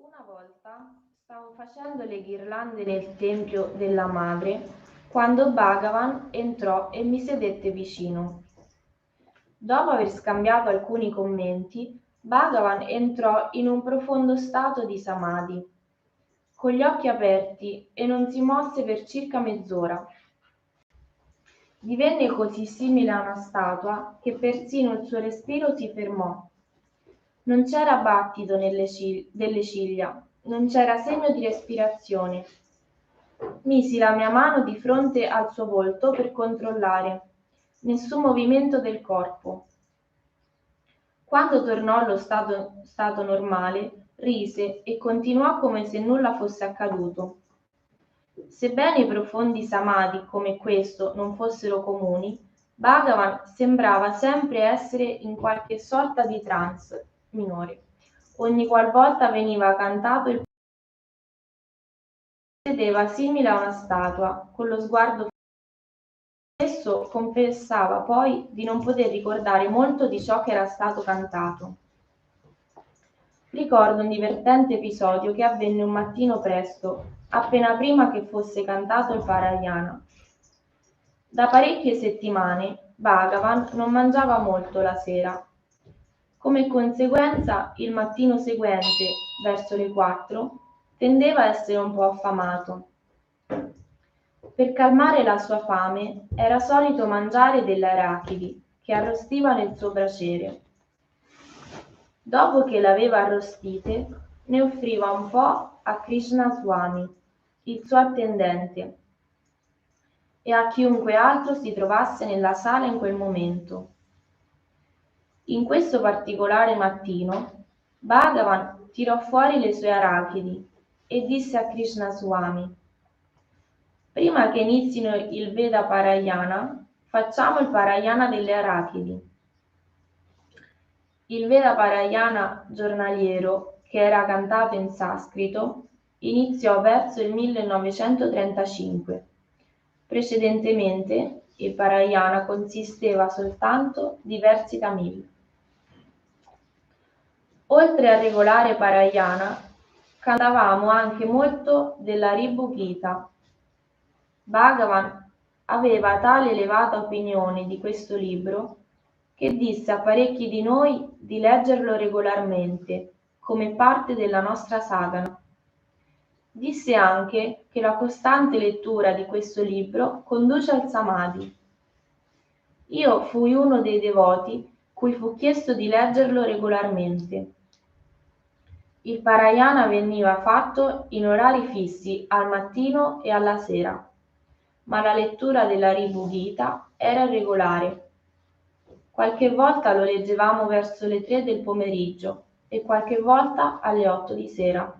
Una volta stavo facendo le ghirlande nel tempio della madre quando Bhagavan entrò e mi sedette vicino. Dopo aver scambiato alcuni commenti, Bhagavan entrò in un profondo stato di samadhi, con gli occhi aperti e non si mosse per circa mezz'ora. Divenne così simile a una statua che persino il suo respiro si fermò. Non c'era battito delle ciglia, non c'era segno di respirazione. Misi la mia mano di fronte al suo volto per controllare. Nessun movimento del corpo. Quando tornò allo stato normale, rise e continuò come se nulla fosse accaduto. Sebbene i profondi samadhi come questo non fossero comuni, Bhagavan sembrava sempre essere in qualche sorta di trance minore. Ogni qualvolta veniva cantato il sedeva simile a una statua, con lo sguardo fisso, confessava poi di non poter ricordare molto di ciò che era stato cantato. Ricordo un divertente episodio che avvenne un mattino presto, appena prima che fosse cantato il Parayana. Da parecchie settimane Bhagavan non mangiava molto la sera. Come conseguenza, il mattino seguente, verso le 4, tendeva a essere un po' affamato. Per calmare la sua fame, era solito mangiare delle arachidi che arrostiva nel suo braciere. Dopo che le aveva arrostite, ne offriva un po' a Krishnaswami, il suo attendente, e a chiunque altro si trovasse nella sala in quel momento. In questo particolare mattino, Bhagavan tirò fuori le sue arachidi e disse a Krishnaswami: prima che inizino il Veda Parayana, facciamo il Parayana delle arachidi. Il Veda Parayana giornaliero, che era cantato in sanscrito, iniziò verso il 1935. Precedentemente, il Parayana consisteva soltanto di versi tamil. Oltre al regolare Parayana, cantavamo anche molto della Ribhu Gita. Bhagavan aveva tale elevata opinione di questo libro che disse a parecchi di noi di leggerlo regolarmente, come parte della nostra sadhana. Disse anche che la costante lettura di questo libro conduce al samadhi. Io fui uno dei devoti cui fu chiesto di leggerlo regolarmente. Il Parayana veniva fatto in orari fissi al mattino e alla sera, ma la lettura della Ribhu Gita era irregolare. Qualche volta lo leggevamo verso le 3 del pomeriggio e qualche volta alle 8 di sera.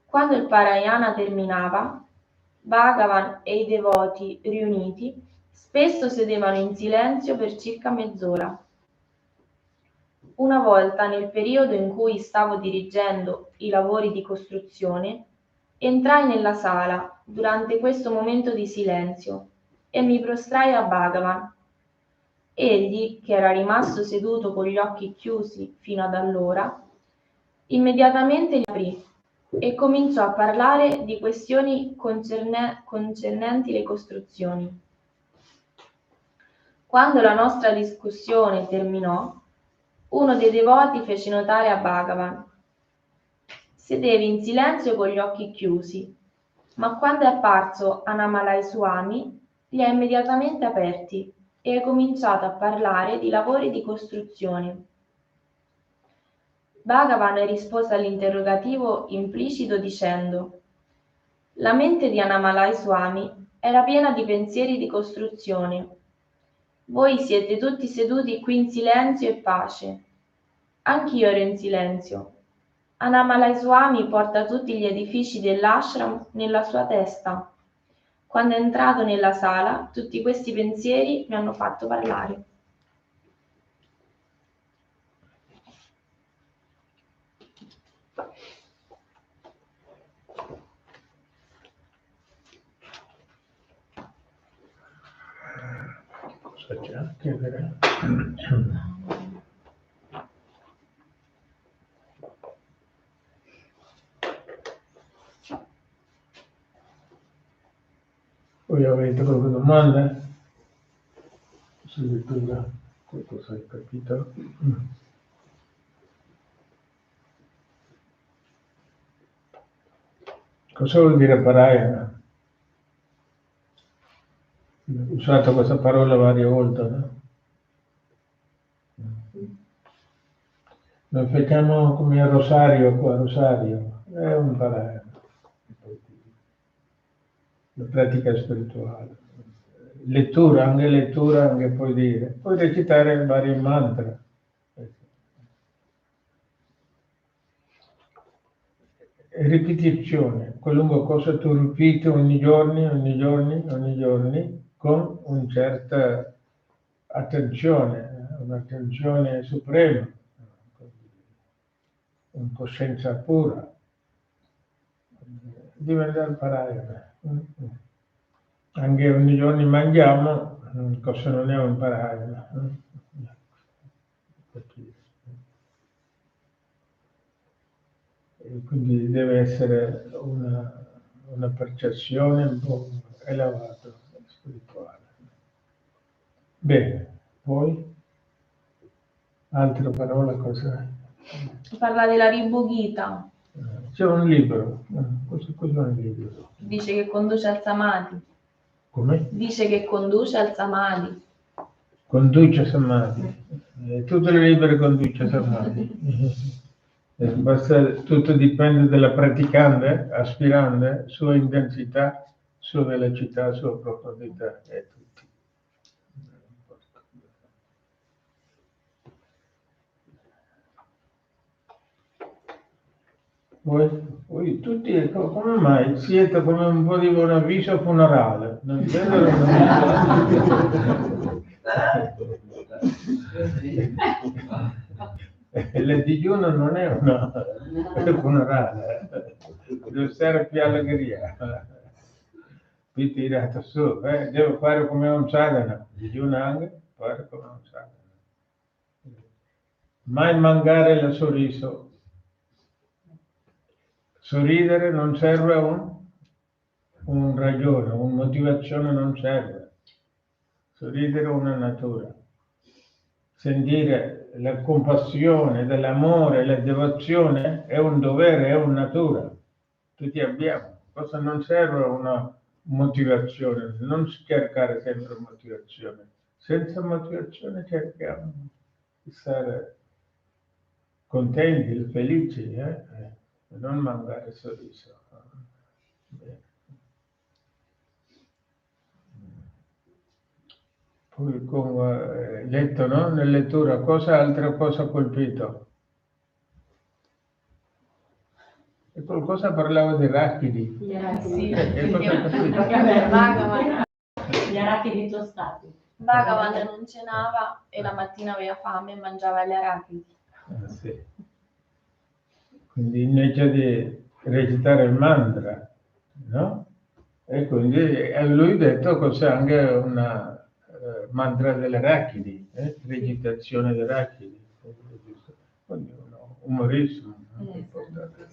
Quando il Parayana terminava, Bhagavan e i devoti riuniti spesso sedevano in silenzio per circa mezz'ora. Una volta, nel periodo in cui stavo dirigendo i lavori di costruzione, entrai nella sala durante questo momento di silenzio e mi prostrai a Bhagavan. Egli, che era rimasto seduto con gli occhi chiusi fino ad allora, immediatamente li aprì e cominciò a parlare di questioni concernenti le costruzioni. Quando la nostra discussione terminò, uno dei devoti fece notare a Bhagavan: sedevi in silenzio con gli occhi chiusi, ma quando è apparso Annamalai Swami li ha immediatamente aperti e hai cominciato a parlare di lavori di costruzione. Bhagavan rispose all'interrogativo implicito dicendo: la mente di Annamalai Swami era piena di pensieri di costruzione. Voi siete tutti seduti qui in silenzio e pace. Anch'io ero in silenzio. Annamalai Swami porta tutti gli edifici dell'ashram nella sua testa. Quando è entrato nella sala, tutti questi pensieri mi hanno fatto parlare. Cosa c'è a chiedere? Voi avete qualche domanda? Su lettura, qualcosa hai capito? Cosa vuol dire Parayana? Ho usato questa parola varie volte, no? Noi facciamo come il rosario qua, rosario, è un Parayana, la pratica spirituale. Lettura, anche puoi dire. Puoi recitare vari mantra. Ripetizione, qualunque cosa tu ripeti ogni giorno, con una certa attenzione, un'attenzione suprema, una coscienza pura, diventa il Parayana. Anche ogni giorno mangiamo, cosa non è un Parayana. E quindi deve essere una percezione un po' elevata, spirituale. Bene, poi altra parola cos'è? Parla della Ribbugita. C'è un libro, cosa è un libro? Dice che conduce al Samadhi. Come? Dice che conduce al Samadhi. Conduce Samadhi. Tutte le libere conduce Samadhi. Basta, tutto dipende dalla praticante, aspirante, sua intensità, sua velocità, sua profondità e tutti. Voi tutti, come mai siete come un po' di un avviso funerale? Non vedo il digiuno non è una funerale, deve stare più allegria. Qui tirato su, devo fare come un sadhana, digiuno anche, fare come un sadhana. Mai mancare il sorriso. Sorridere non serve un ragione, una motivazione non serve. Sorridere è una natura. Sentire la compassione, dell'amore, la devozione è un dovere, è una natura. Tutti abbiamo. Cosa non serve una motivazione, non cercare sempre motivazione. Senza motivazione cerchiamo di stare contenti, felici, non mancare sorriso. Poi come letto, no? Nella lettura, altra cosa ha colpito? E qualcosa parlava di arachidi. Gli arachidi. E cosa ha capito? Gli arachidi tostati. Bhagavan non cenava e la mattina aveva fame e mangiava gli arachidi. Sì. Quindi invece di recitare il mantra, no? E quindi lui ha detto cos'è anche una mantra dell'arachidi, recitazione dell'arachidi. Quindi un umorismo importante.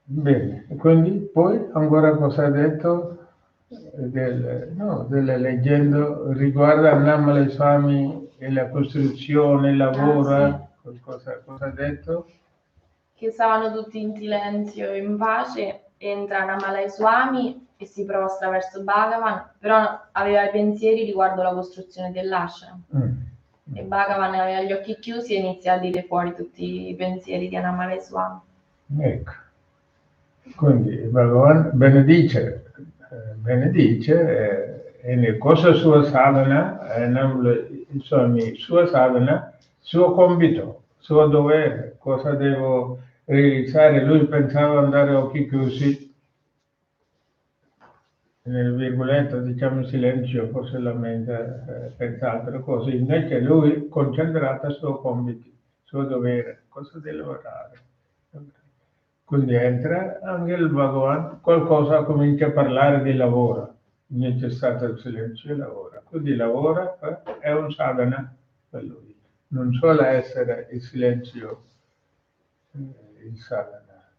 Bene, quindi poi ancora cosa ha detto? Delle leggende riguardo Annamalai Swami e la costruzione, il lavoro, cosa ha detto? Che stavano tutti in silenzio e in pace, entra Annamalai Swami e si prostra verso Bhagavan, però aveva i pensieri riguardo la costruzione dell'ashram. E Bhagavan aveva gli occhi chiusi e inizia a dire fuori tutti i pensieri di Annamalai Swami. Ecco, quindi Bhagavan benedice e nel corso sua sadhana, sua sadhana, suo compito, suo dovere, cosa devo realizzare. Lui pensava andare a occhi chiusi, nel virgoletto, diciamo in silenzio, forse la mente pensa altre cose, invece lui concentrato al suo compito, suo dovere, cosa deve lavorare. Quindi entra anche il Bhagavan, qualcosa comincia a parlare di lavoro, invece è stato il silenzio e lavora. Quindi lavora, è un sadhana per lui, non solo essere il silenzio, il sadhana.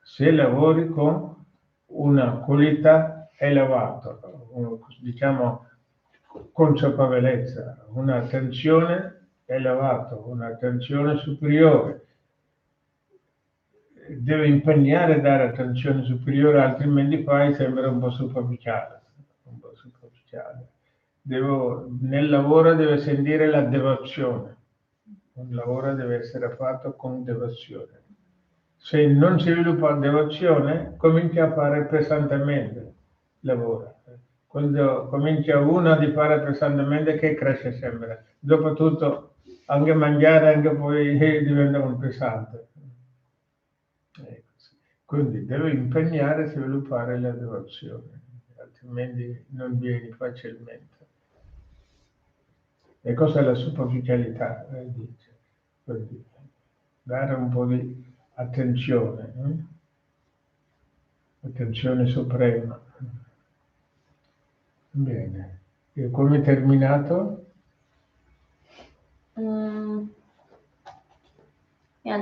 se lavori con una qualità elevata, diciamo consapevolezza, un'attenzione elevata, un'attenzione superiore. Deve impegnare a dare attenzione superiore, altrimenti poi sembra un po' superficiale. Nel lavoro deve sentire la devozione. Un lavoro deve essere fatto con devozione. Se non si sviluppa devozione, comincia a fare pesantemente lavoro. Quando comincia uno a fare pesantemente, che cresce sempre. Dopotutto, anche mangiare, anche poi diventa un pesante. Quindi deve impegnare a sviluppare la devozione, altrimenti non vieni facilmente. E cosa è la superficialità? Dice. Quindi, dare un po' di attenzione, attenzione suprema. Bene, e come è terminato? Niente,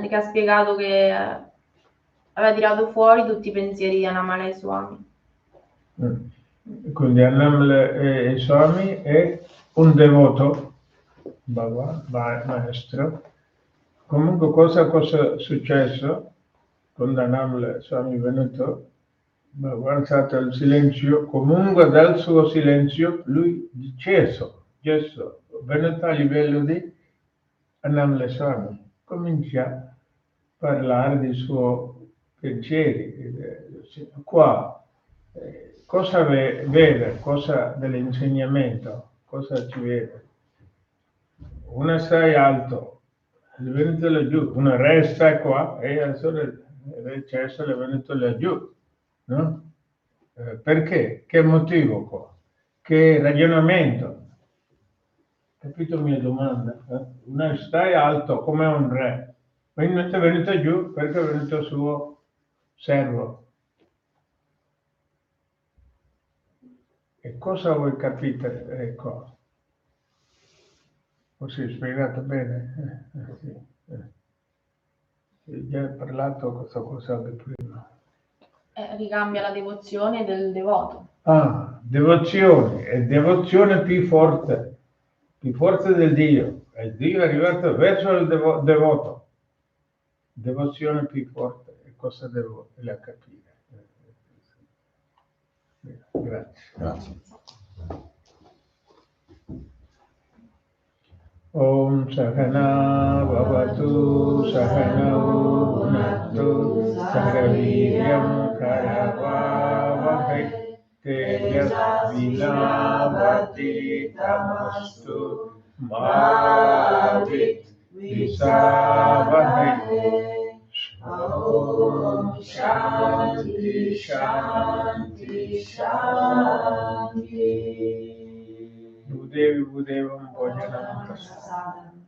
che ha spiegato che aveva tirato fuori tutti i pensieri di Annamalai Swami. Quindi Annamalai Swami è un devoto, Baba, maestro. Comunque cosa è successo quando Annamalai Swami è venuto? È stato il silenzio, comunque dal suo silenzio lui Gesù, venuto a livello di Annamalai Swami, comincia a parlare dei suoi pensieri. Qua, cosa vede, cosa dell'insegnamento, cosa ci vede? Uno stai alto, è venuto laggiù, uno resta qua e adesso il recesso è venuto laggiù. No? Perché? Che motivo qua? Che ragionamento? Capito la mia domanda? Uno stai alto come un re, ma invece è venuto giù perché è venuto il suo servo. E cosa voi capite? Ecco. Forse ho spiegato bene? Sì. Ho già parlato questa cosa anche prima. Ricambia la devozione del devoto. Devozione, è devozione più forte del Dio. Il Dio è arrivato verso il devoto. Devozione più forte, è cosa devo capire. Grazie. Om Sahana Bhavatu Sahanau Bhunaktu Sahaviryam Karavavahai Tejasvinavati Tamastu Mavit Visavahai. Om Shanti Shanti Shanti. Budevam Bhojanam Prasadam.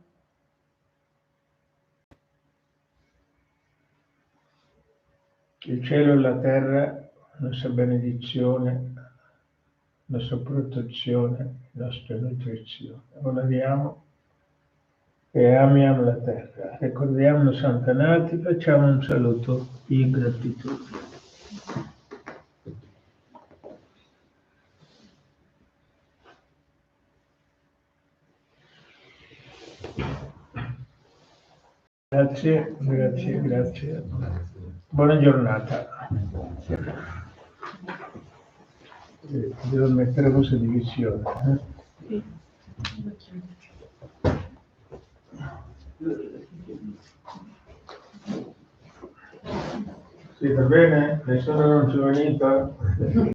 Il cielo e la terra, nostra benedizione, nostra protezione, nostra nutrizione. Onoriamo e amiamo la terra. Ricordiamo Santanati, facciamo un saluto di gratitudine. Grazie. Buona giornata. Devo mettere questa divisione. Sì, va bene? Nessuno non ci è venuto?